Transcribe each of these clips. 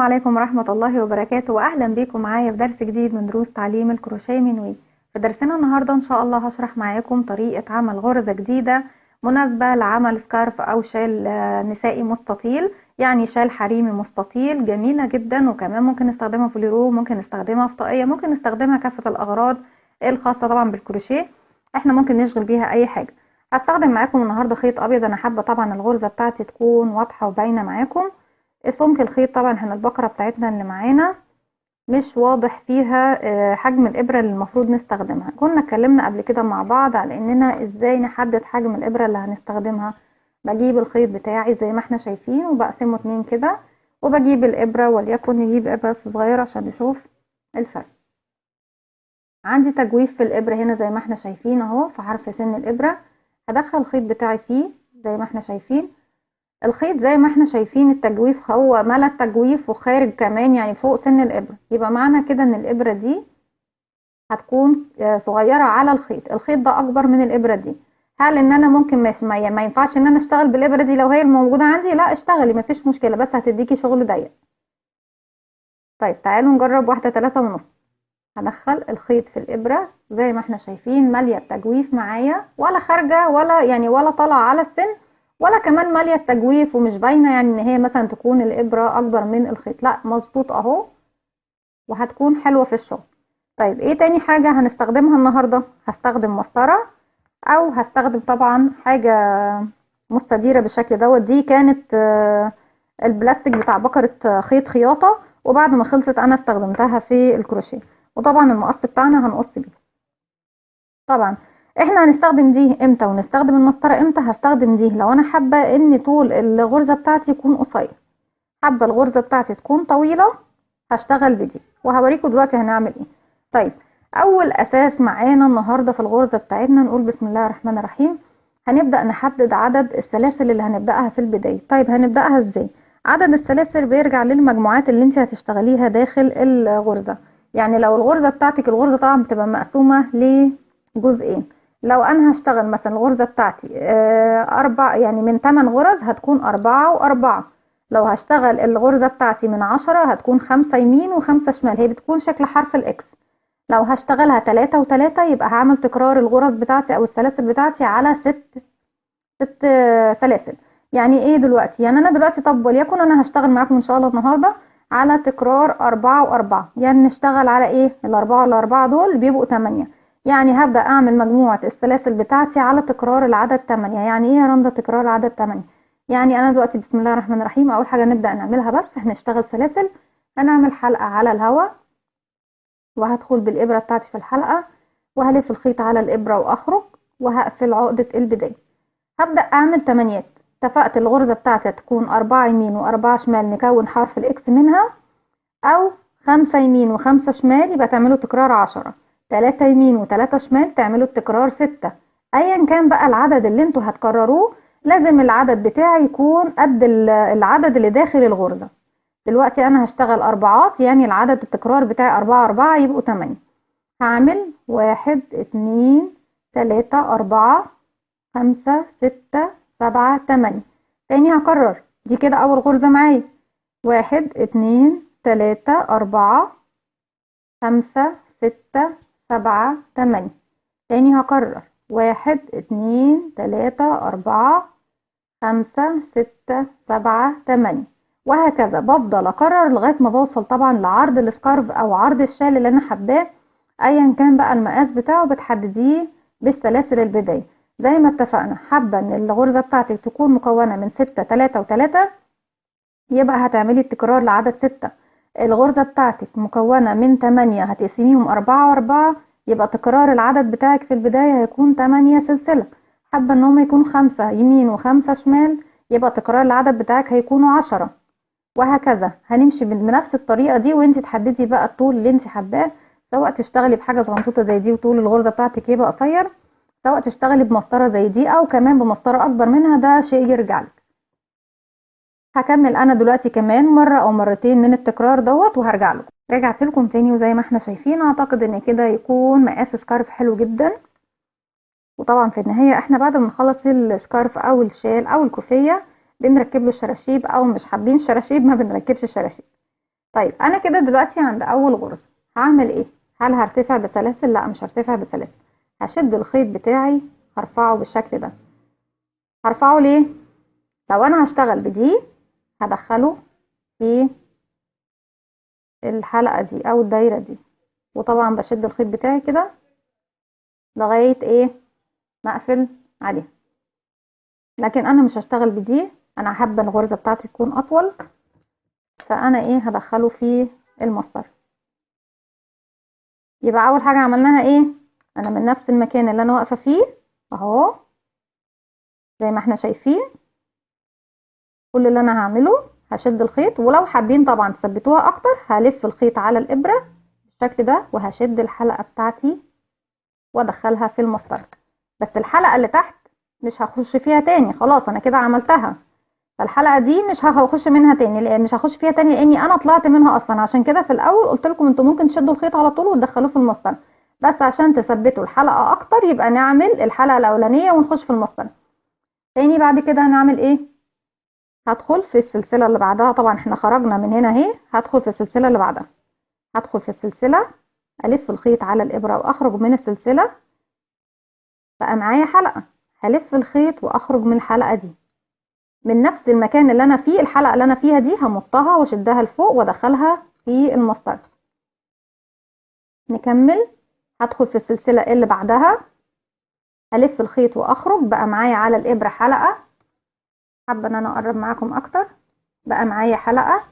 عليكم ورحمة الله وبركاته، وأهلا بيكم معايا في درس جديد من دروس تعليم الكروشيه من وي. في درسنا النهاردة إن شاء الله هشرح معاكم طريقة عمل غرزة جديدة مناسبة لعمل سكارف أو شال نسائي مستطيل، يعني شال حريمي مستطيل. جميلة جدا، وكمان ممكن نستخدمها في اليورو، ممكن نستخدمها في طاقية، ممكن نستخدمها كافة الأغراض الخاصة طبعا بالكروشيه. احنا ممكن نشغل بيها أي حاجة. هستخدم معاكم النهاردة خيط أبيض. أنا حابة طبعا الغرزة بتاعتي تكون واضحة وباينة معاكم. سمك الخيط طبعا احنا البقرة بتاعتنا اللي معانا مش واضح فيها حجم الإبرة اللي المفروض نستخدمها. كنا اتكلمنا قبل كده مع بعض على اننا ازاي نحدد حجم الإبرة اللي هنستخدمها. بجيب الخيط بتاعي زي ما احنا شايفين وبقسمه 2 كده، وبجيب الإبرة، وليكن نجيب إبرة بس صغيرة عشان نشوف الفرق. عندي تجويف في الإبرة هنا زي ما احنا شايفين اهو في حرف سن الإبرة. هدخل الخيط بتاعي فيه زي ما احنا شايفين. الخيط زي ما احنا شايفين التجويف هو ملا التجويف وخارج كمان، يعني فوق سن الإبرة. يبقى معنى كده ان الإبرة دي هتكون صغيرة على الخيط. الخيط ده اكبر من الإبرة دي. هل ان انا ممكن ما ينفعش ان انا اشتغل بالإبرة دي لو هي الموجودة عندي؟ لا، اشتغلي مفيش مشكلة، بس هتديكي شغل ضيق. طيب تعالوا نجرب واحدة 3.5. هدخل الخيط في الإبرة زي ما احنا شايفين مالية التجويف معايا، ولا خارجة ولا طالعة على السن، ولا كمان مالية التجويف ومش باينة يعني ان هي مثلا تكون الإبرة اكبر من الخيط. لا، مظبوط اهو، وهتكون حلوة في الشغل. طيب ايه تاني حاجة هنستخدمها النهاردة؟ هستخدم مسطرة، او هستخدم طبعا حاجة مستديرة بالشكل دوت. دي كانت البلاستيك بتاع بكرة خيط خياطة، وبعد ما خلصت انا استخدمتها في الكروشيه. وطبعا المقص بتاعنا هنقص بيه. طبعا احنا هنستخدم دي امتى ونستخدم المسطره امتى؟ هستخدم دي لو انا حابه ان طول الغرزه بتاعتي يكون قصير. حابه الغرزه بتاعتي تكون طويله، هشتغل بدي، وهوريكم دلوقتي هنعمل ايه. طيب اول اساس معانا النهارده في الغرزه بتاعتنا، نقول بسم الله الرحمن الرحيم. هنبدا نحدد عدد السلاسل اللي هنبداها في البدايه. طيب هنبداها ازاي؟ عدد السلاسل بيرجع للمجموعات اللي انت هتشتغليها داخل الغرزه. يعني لو الغرزه بتاعتك، الغرزه طبعا بتبقى مقسومه لجزئين. لو انا هشتغل مثلا الغرزه بتاعتي اربع، يعني من 8 غرز هتكون 4 و4. لو هشتغل الغرزة بتاعتي من 10 هتكون 5 يمين و5 شمال، هي بتكون شكل حرف الإكس. لو هشتغلها 3 و3 يبقى هعمل تكرار الغرز بتاعتي أو السلاسل بتاعتي على ست سلاسل. يعني إيه دلوقتي؟ يعني أنا دلوقتي طب وليكن أنا هشتغل معاكم إن شاء الله النهاردة على تكرار 4 و4. يعني نشتغل على إيه؟ ال4 دول بيبقوا 8. يعني هبدأ أعمل مجموعة السلاسل بتاعتي على تكرار العدد 8. يعني إيه يا رندا تكرار العدد 8؟ يعني انا دلوقتي بسم الله الرحمن الرحيم اول حاجه نبدا نعملها، بس هنشتغل سلاسل. هنعمل حلقه على الهواء، وهدخل بالابره بتاعتي في الحلقه، وهلف الخيط على الابره واخرج، وهقفل عقده البدايه. هبدا اعمل تمانيات. اتفقت الغرزه بتاعتي هتكون 4 يمين و4 شمال، نكون حرف الاكس منها، او 5 يمين و5 شمال يبقى تعملوا تكرار 10. 3 يمين و3 شمال تعملوا التكرار 6. ايا كان بقى العدد اللي انتوا هتكرروه، لازم العدد بتاعي يكون قد العدد اللي داخل الغرزة. دلوقتي انا هشتغل اربعات، يعني العدد التكرار بتاعي 4 و4 يبقوا 8. هعمل 1 2 3 4 5 6 7 8. تاني هكرر دي كده اول غرزة معايا. 1 2 3 4 5 6 7 8. تاني هكرر 1 2 3 4 5 6 7 8. وهكذا بفضل اكرر لغايه ما بوصل طبعا لعرض السكارف او عرض الشال اللي انا حباه. ايا كان بقى المقاس بتاعه بتحدديه بالسلاسل البدايه. زي ما اتفقنا، حابه ان الغرزه بتاعتك تكون مكونه من 6 3 و3، يبقى هتعملي التكرار لعدد 6. الغرزة بتاعتك مكونة من 8، هتقسميهم 4 و4، يبقى تكرار العدد بتاعك في البداية هيكون 8 سلسلة. حابة ان هم يكونوا 5 يمين و5 شمال، يبقى تكرار العدد بتاعك هيكونوا 10. وهكذا هنمشي بنفس الطريقة دي، وانت تحددي بقى الطول اللي انت حباه، سواء تشتغلي بحاجة صغنطوطة زي دي وطول الغرزة بتاعتك يبقى قصير، سواء تشتغلي بمسطرة زي دي او كمان بمسطرة اكبر منها، ده شيء يرجعلك. هكمل انا دلوقتي كمان مرة او مرتين من التكرار دوت وهرجع لكم. رجعت لكم تاني، وزي ما احنا شايفين اعتقد ان كده يكون مقاس سكارف حلو جدا. وطبعا في النهاية احنا بعد ما نخلص السكارف او الشال او الكوفية بنركب له الشراشيب، او مش حابين الشراشيب ما بنركبش الشراشيب. طيب انا كده دلوقتي عند اول غرزة، هعمل ايه؟ هل هرتفع بسلاسل؟ لا، مش هرتفع بسلاسل. هشد الخيط بتاعي، هرفعه بالشكل ده. هرفعه ليه؟ لو انا هشتغل بدي هدخله في الحلقة دي او الدايرة دي، وطبعا بشد الخيط بتاعي كده لغاية ايه ما اقفل عليها. لكن انا مش هشتغل بدي، انا حابة الغرزة بتاعتي تكون اطول، فانا ايه هدخله في المسطرة. يبقى اول حاجة عملناها ايه؟ انا من نفس المكان اللي انا واقفة فيه اهو، زي ما احنا شايفين، كل اللي انا هعمله هشد الخيط، ولو حابين طبعا تثبتوها اكتر هلف الخيط على الابرة بالشكل ده، وهشد الحلقة بتاعتي وادخلها في المسطرة. بس الحلقة اللي تحت مش هخش فيها تاني، خلاص انا كده عملتها. فالحلقة دي مش هخش منها تاني، لان مش هخش فيها تاني لاني انا طلعت منها اصلا. عشان كده في الاول قلت لكم انتوا ممكن تشدوا الخيط على طول وتدخلوه في المسطرة، بس عشان تثبتوا الحلقة اكتر يبقى نعمل الحلقة الاولانية ونخش في المسطرة تاني. بعد كده هنعمل ايه؟ هدخل في السلسلة اللي بعدها. طبعا احنا خرجنا من هنا اهي، هدخل في السلسلة اللي بعدها. هدخل في السلسلة، الف الخيط على الابرة واخرج من السلسلة، بقى معايا حلقة. هلف الخيط واخرج من الحلقة دي من نفس المكان اللي انا فيه. الحلقة اللي انا فيها دي همطها واشدها لفوق وادخلها في المسطرة. نكمل. هدخل في السلسلة اللي بعدها، هلف الخيط واخرج، بقى معايا على الابرة حلقة. حابة ان انا اقرب معاكم اكتر. بقى معايا حلقة،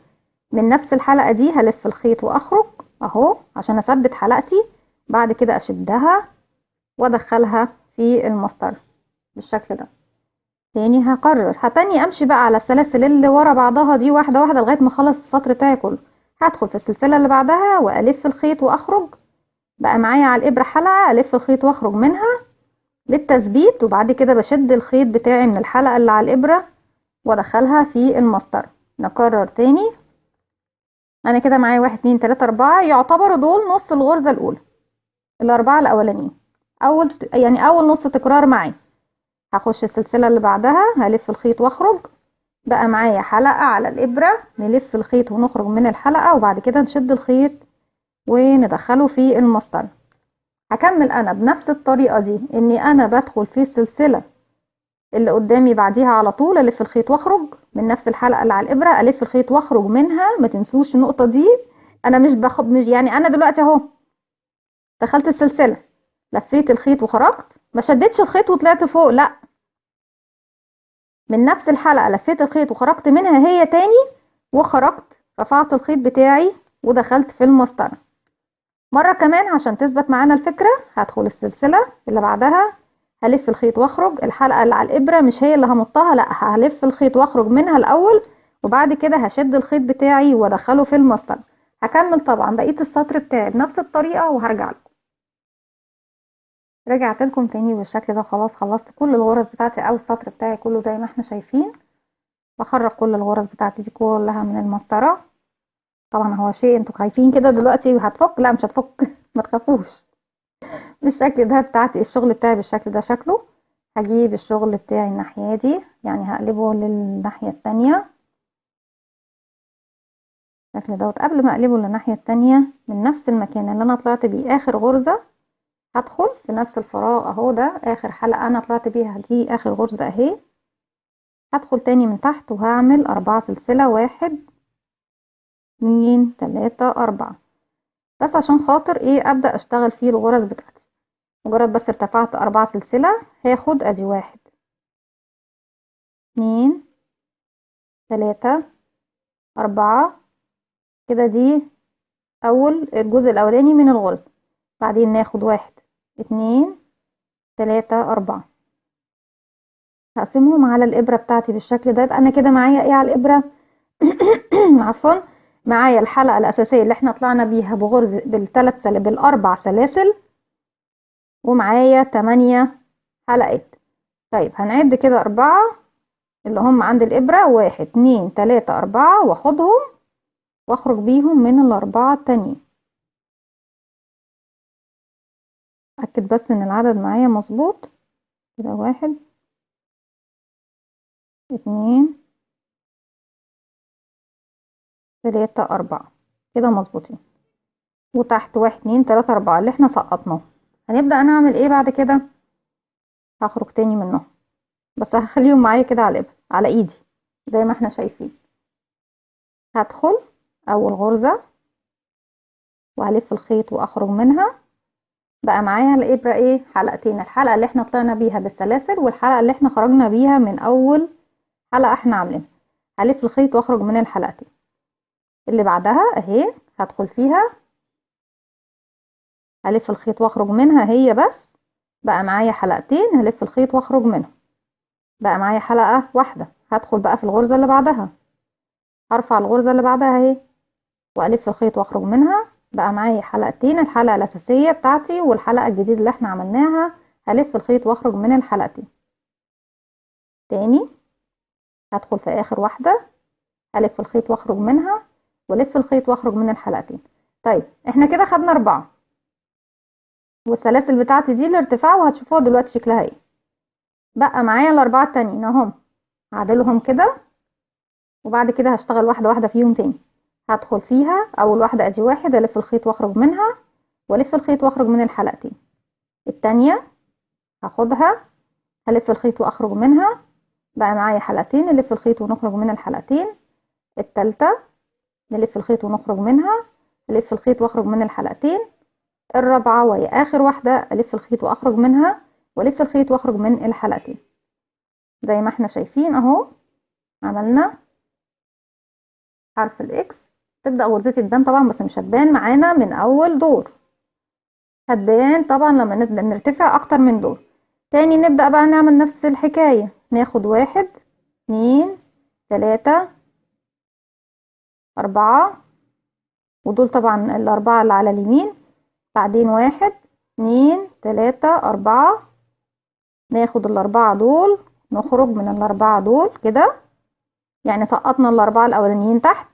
من نفس الحلقة دي هلف الخيط واخرج اهو عشان اثبت حلقتي. بعد كده اشدها وادخلها في المسطرة بالشكل ده. تاني هكرر، هتاني امشي بقى على السلاسل اللي ورا بعضها دي واحدة واحدة لغاية ما اخلص السطر بتاعي كله. هدخل في السلسلة اللي بعدها والف الخيط واخرج، بقى معايا على الابرة حلقة، الف الخيط واخرج منها للتثبيت. وبعد كده بشد الخيط بتاعي من الحلقة اللي على الابرة وادخلها في المسطرة. نكرر تاني. انا كده معايا 1 2 3 4، يعتبروا دول نص الغرزة الاولى، الاربعة الاولانيين. يعني اول نص تكرار معايا. هخش السلسلة اللي بعدها، هلف الخيط واخرج، بقى معايا حلقة على الابرة، نلف الخيط ونخرج من الحلقة، وبعد كده نشد الخيط وندخله في المسطرة. هكمل انا بنفس الطريقة دي، اني انا بدخل في السلسلة اللي قدامي بعديها على طول، الف الخيط واخرج من نفس الحلقة اللي على الابرة، الف الخيط واخرج منها. ما تنسوش النقطة دي. انا مش يعني انا دلوقتي اهو دخلت السلسلة، لفيت الخيط وخرجت، ما شدتش الخيط وطلعت فوق، لا، من نفس الحلقة لفيت الخيط وخرجت منها هي تاني، وخرجت رفعت الخيط بتاعي ودخلت في المسطرة. مرة كمان عشان تثبت معانا الفكرة، هدخل السلسلة اللي بعدها، هلف الخيط واخرج. الحلقة اللي على الإبرة مش هي اللي همطها، لا، هلف الخيط واخرج منها الأول، وبعد كده هشد الخيط بتاعي وادخله في المسطرة. هكمل طبعا بقية السطر بتاعي بنفس الطريقة وهرجع لكم. رجعت لكم تاني بالشكل ده. خلاص خلصت كل الغرز بتاعتي او السطر بتاعي كله زي ما احنا شايفين. بخرج كل الغرز بتاعتي دي كلها من المسطرة. طبعا هو شيء انتوا خايفين كده دلوقتي هتفك، لا مش هتفك ما تخافوش. بالشكل ده بتاعتي الشغل بتاعي بالشكل ده شكله. هجيب الشغل بتاعي الناحية دي، يعني هقلبه للناحية التانية بالشكل دوت. قبل ما اقلبه للناحية التانية، من نفس المكان اللي انا طلعت بيه اخر غرزة، هدخل في نفس الفراغ اهو، ده اخر حلقة انا طلعت بيها، دي اخر غرزة اهي. هدخل تاني من تحت وهعمل 4 سلسلة، 1 2 3 4، بس عشان خاطر ايه ابدأ اشتغل فيه الغرز بتاعتي. مجرد بس ارتفعت 4 سلسلة، هاخد ادي 1 2 3 4 كده. دي اول الجزء الاولاني من الغرزة. بعدين ناخد 1 2 3 4، هقسمهم على الابرة بتاعتي بالشكل ده. يبقى انا كده معايا ايه على الابرة؟ عفوا، معايا الحلقة الاساسية اللي احنا طلعنا بيها بغرز بالاربع سلاسل، ومعايا 8 حلقات. طيب هنعد كده 4 اللي هم عند الابرة، 1 2 3 4، واخدهم واخرج بيهم من الاربعة التانيين. اكد بس ان العدد معايا مظبوط كده. 1 2 3 4. كده مظبوطين. وتحت 1 2 3 4 اللي احنا سقطناه. هنبدأ نعمل ايه بعد كده؟ هخرج تاني منهم، بس هخليهم معايا كده على الإبرة على ايدي زي ما احنا شايفين. هدخل اول غرزة وهلف الخيط واخرج منها. بقى معايا الإبرة ايه؟ حلقتين، الحلقة اللي احنا طلعنا بيها بالسلاسل والحلقة اللي احنا خرجنا بيها من اول حلقة احنا عاملينها. هلف الخيط واخرج من الحلقتين اللي بعدها اهي، هدخل فيها هلف الخيط واخرج منها هي بس. بقى معايا حلقتين، هلف الخيط واخرج منها. بقى معايا حلقة واحدة، هدخل بقى في الغرزة اللي بعدها، هرفع الغرزة اللي بعدها اهي والف الخيط واخرج منها. بقى معايا حلقتين، الحلقة الأساسية بتاعتي والحلقة الجديدة اللي احنا عملناها. هلف الخيط واخرج من الحلقتين تاني. هدخل في آخر واحدة، هلف الخيط واخرج منها والف الخيط واخرج من الحلقتين. طيب احنا كده خدنا 4، والسلاسل بتاعتي دي الارتفاع وهتشوفوها دلوقتي شكلها ايه. بقى معايا الأربعة التانيين اهم، هعدلهم كده وبعد كده هشتغل واحدة واحدة فيهم تاني. هدخل فيها أول واحدة ادي واحد، ألف الخيط واخرج منها والف الخيط واخرج من الحلقتين. التانية هاخدها هلف الخيط واخرج منها، بقى معايا حلقتين، نلف الخيط ونخرج من الحلقتين. التالتة نلف الخيط ونخرج منها، ألف الخيط واخرج من الحلقتين. الرابعة وهي آخر واحدة ألف الخيط وأخرج منها وألف الخيط وأخرج من الحلقتين. زي ما احنا شايفين اهو عملنا حرف الإكس. تبدأ غرزتي تبان طبعا، بس مش هتبان معانا من أول دور، هتبان طبعا لما نرتفع أكتر من دور. تاني نبدأ بقى نعمل نفس الحكاية، ناخد 1 2 3 4 ودول طبعا الأربعة اللي على اليمين. بعدين 1 2 3 4 ناخد الأربعة دول نخرج من الأربعة دول كده، يعني سقطنا الأربعة الأولانيين تحت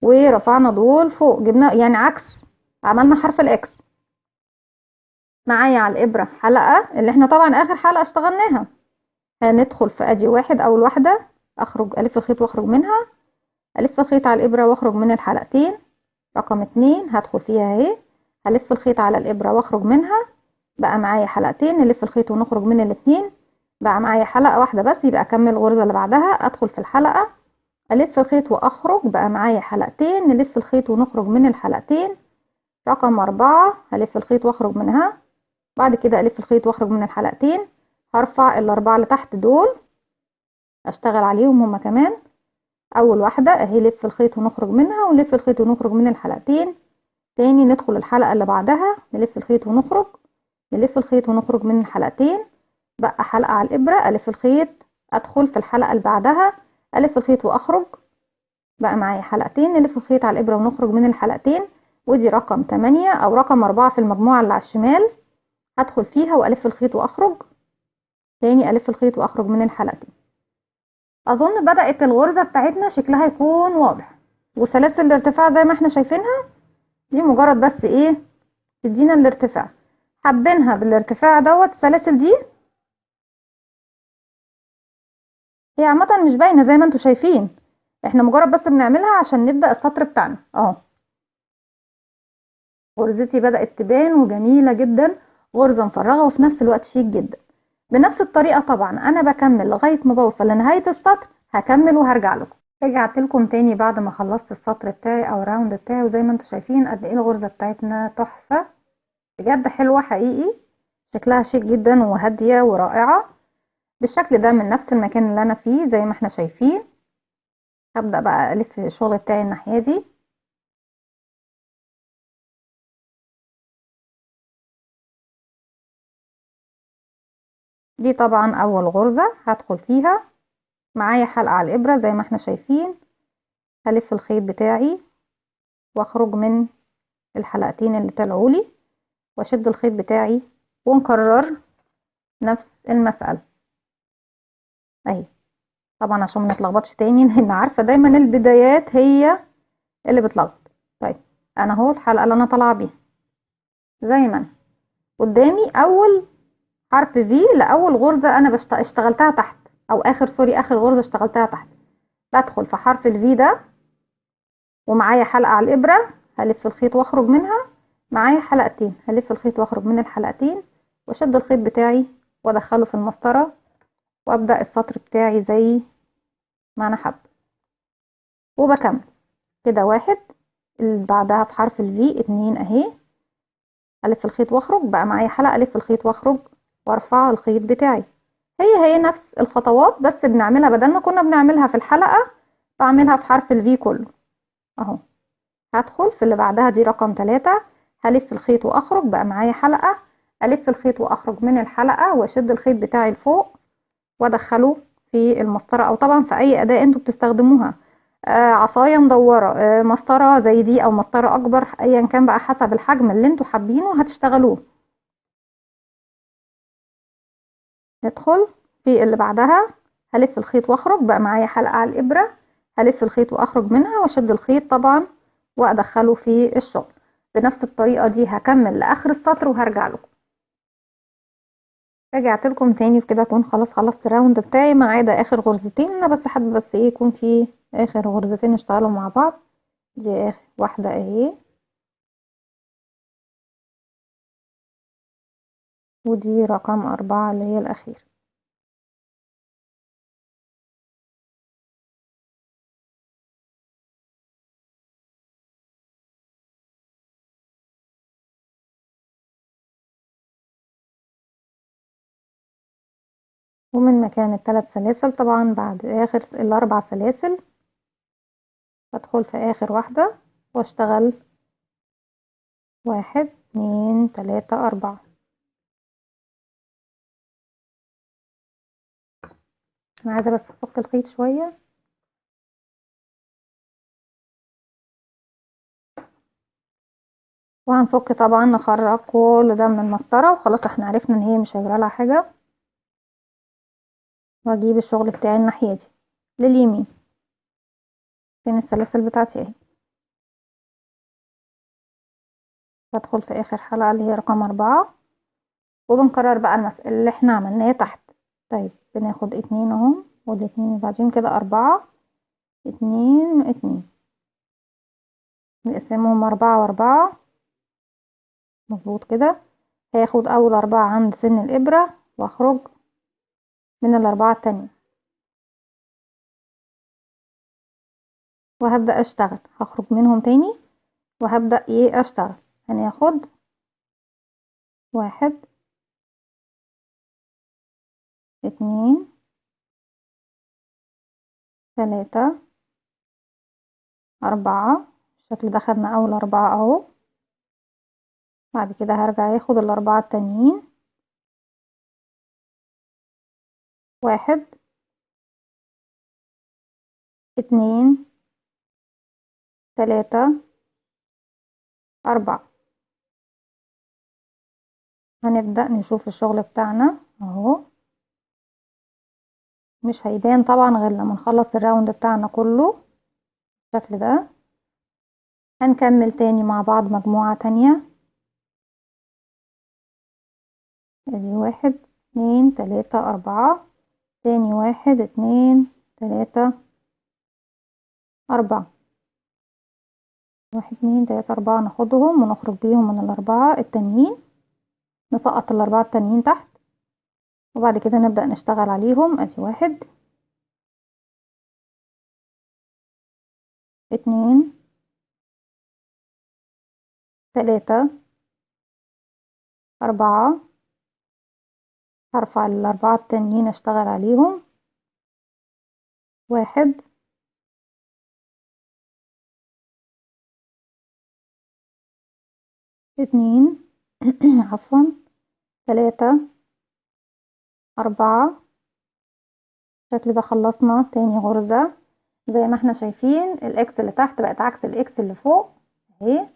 ورفعنا دول فوق، جبنا يعني عكس، عملنا حرف الإكس. معايا على الإبرة حلقة اللي احنا طبعا آخر حلقة اشتغلناها. هندخل في أدي واحد أول واحدة، أخرج ألف الخيط وأخرج منها، ألف الخيط على الإبرة وأخرج من الحلقتين. رقم 2 هدخل فيها اهي، هلف الخيط على الإبرة وأخرج منها. بقى معايا حلقتين، نلف الخيط ونخرج من الاتنين. بقى معايا حلقة واحدة بس، يبقى أكمل الغرزة اللي بعدها، أدخل في الحلقة ألف الخيط وأخرج. بقى معايا حلقتين، نلف الخيط ونخرج من الحلقتين. رقم 4 هلف الخيط وأخرج منها، بعد كده ألف الخيط وأخرج من الحلقتين. هرفع الأربعة اللي تحت دول أشتغل عليهم هما كمان. أول واحدة أهي لف الخيط ونخرج منها ونلف الخيط ونخرج من الحلقتين. تاني ندخل الحلقة اللي بعدها، نلف الخيط ونخرج، نلف الخيط ونخرج من الحلقتين. بقى حلقة على الإبرة، ألف الخيط أدخل في الحلقة اللي بعدها، ألف الخيط وأخرج. بقى معايا حلقتين، نلف الخيط على الإبرة ونخرج من الحلقتين. ودي رقم 8 أو رقم 4 في المجموعة اللي على الشمال. هدخل فيها وألف الخيط وأخرج تاني، ألف الخيط وأخرج من الحلقتين. أظن بدأت الغرزة بتاعتنا شكلها يكون واضح، وسلاسل الارتفاع زي ما احنا شايفينها دي مجرد بس ايه تدينا الارتفاع. حابينها بالارتفاع دوت السلاسل دي، هي عامة مش باينة زي ما انتوا شايفين، احنا مجرد بس بنعملها عشان نبدأ السطر بتاعنا اهو. غرزتي بدأت تبان وجميلة جدا، غرزة مفرغة وفي نفس الوقت شيك جدا. بنفس الطريقة طبعا انا بكمل لغاية ما بوصل لنهاية السطر، هكمل وهرجع لكم. رجعت لكم تاني بعد ما خلصت السطر بتاعي او الراوند بتاعي، وزي ما انتوا شايفين قد ايه الغرزة بتاعتنا تحفة بجد، حلوة حقيقي، شكلها شيك جدا وهادية ورائعة بالشكل ده من نفس المكان اللي انا فيه زي ما احنا شايفين. هبدأ بقى الف الشغل بتاعي الناحية دي. دي طبعا اول غرزة هدخل فيها، معايا حلقة على الابرة زي ما احنا شايفين. هلف الخيط بتاعي واخرج من الحلقتين اللي طلعولي واشد الخيط بتاعي ونكرر نفس المسألة اهي، طبعا عشان ما نتلخبطش تاني لان عارفة دايما البدايات هي اللي بتلخبط. طيب انا اهو الحلقة اللي انا طالعة بيها زي ما انا قدامي اول حرف في لاول غرزة انا اشتغلتها تحت، او اخر غرزة اشتغلتها تحت. بدخل في حرف الفي ده ومعايا حلقة على الابرة، هلف الخيط واخرج منها، معايا حلقتين، هلف الخيط واخرج من الحلقتين واشد الخيط بتاعي وادخله في المسطرة وابدأ السطر بتاعي زي ما انا حابة، وبكمل كده. واحد، اللي بعدها في حرف الفي اتنين اهي، الف الخيط واخرج، بقى معايا حلقة، الف الخيط واخرج وارفع الخيط بتاعي. هي نفس الخطوات بس بنعملها بدل ما كنا بنعملها في الحلقة بعملها في حرف الفي كله اهو. هدخل في اللي بعدها دي رقم 3، هلف الخيط واخرج، بقى معايا حلقة، الف الخيط واخرج من الحلقة واشد الخيط بتاعي لفوق وادخله في المسطرة، او طبعا في اي اداة انتوا بتستخدموها، عصاية مدورة، مسطرة زي دي او مسطرة اكبر، ايا كان بقى حسب الحجم اللي انتوا حابينه هتشتغلوه. ندخل في اللي بعدها، هلف الخيط واخرج، بقى معايا حلقة على الابرة، هلف الخيط واخرج منها واشد الخيط طبعا وادخله في الشغل. بنفس الطريقة دي هكمل لاخر السطر وهرجع لكم. رجعت لكم تاني وكده اكون خلاص خلصت الراوند بتاعي ما عدا اخر غرزتين. انا بس حابه بس ايه يكون في اخر غرزتين نشتغلوا مع بعض. دي اخر واحده اهي، ودي رقم 4 اللي هي الاخير. ومن مكان الثلاث سلاسل طبعا بعد اخر الاربع سلاسل بدخل في اخر واحده واشتغل 1 2 3 4. انا عايزه بس افك الخيط شويه. وهنفك طبعا نخرج كل ده من المسطره وخلاص احنا عرفنا ان هي مش هيجرى لها حاجه. واجيب الشغل بتاعي الناحيه دي لليمين، فين السلاسل بتاعتي اهي، بدخل في اخر حلقة اللي هي رقم 4 وبنكرر بقى المسألة اللي احنا عملناها تحت. طيب بناخد 2 اهم، والاتنين اللي بعدين كده 4 2 2، نقسمهم 4 و4 مظبوط كده. هاخد اول 4 عند سن الابرة واخرج من الاربعة التانية وهبدأ اشتغل، هخرج منهم تاني وهبدأ ايه اشتغل. هناخد 1 2 3 4. الشكل ده خدنا اول 4 اهو. بعد كده هرجع ياخد الاربعة التانيين، 1 2 3 4. هنبدأ نشوف الشغل بتاعنا اهو، مش هيبان طبعا غير لما نخلص الراوند بتاعنا كله بالشكل ده. هنكمل تاني مع بعض مجموعة تانية، ادي 1 2 3 4، تاني 1 2 3 4، 1 2 3 4 ناخدهم ونخرج بيهم من الاربعة التانيين، نسقط الاربعة التانيين تحت وبعد كده نبدأ نشتغل عليهم. ادي 1 2 3 4. هرفع الاربعة التانيين اشتغل عليهم، 1 2 عفوا 3 4. الشكل ده خلصنا تاني غرزة. زي ما احنا شايفين الاكس اللي تحت بقت عكس الاكس اللي فوق اهي،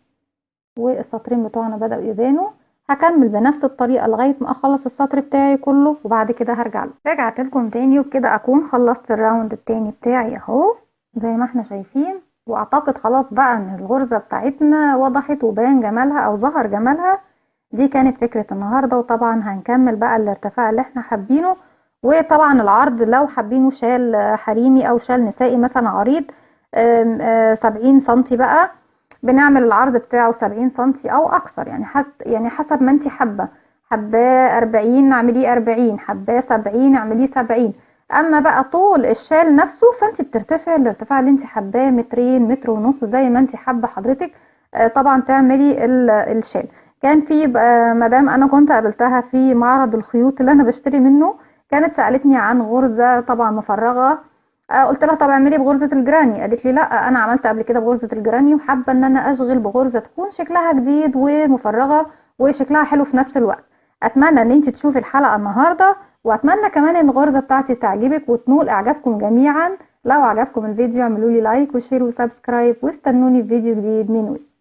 والسطرين بتوعنا بدأوا يبانوا. هكمل بنفس الطريقة لغاية ما اخلص السطر بتاعي كله وبعد كده هرجع له. رجعت لكم تاني وبكده اكون خلصت الراوند التاني بتاعي اهو زي ما احنا شايفين. واعتقد خلاص بقى ان الغرزة بتاعتنا وضحت وبان جمالها او ظهر جمالها. دي كانت فكرة النهاردة، وطبعا هنكمل بقى الارتفاع اللي احنا حابينه، وطبعا العرض لو حابينه شال حريمي او شال نسائي مثلا عريض 70 سنتي بقى بنعمل العرض بتاعه 70 سنتي او اكثر، يعني حسب ما انت حباه 40 اعمليه 40، حباه 70 اعمليه 70. اما بقى طول الشال نفسه فانت بترتفع الارتفاع اللي انت حباه، مترين، متر ونص، زي ما انت حابه حضرتك طبعا تعملي الشال. كان في مدام انا كنت قابلتها في معرض الخيوط اللي انا بشتري منه، كانت سألتني عن غرزة طبعا مفرغة. قلت لها طب اعملي بغرزة الجراني، قالت لي لا انا عملت قبل كده بغرزة الجراني وحابة ان انا اشغل بغرزة تكون شكلها جديد ومفرغة وشكلها حلو في نفس الوقت. اتمنى ان انت تشوفي الحلقة النهاردة، واتمنى كمان ان الغرزة بتاعتي تعجبك وتنول اعجابكم جميعا. لو عجبكم الفيديو اعملوا لي لايك وشير وسبسكرايب، واستنوني في فيديو جديد من وي.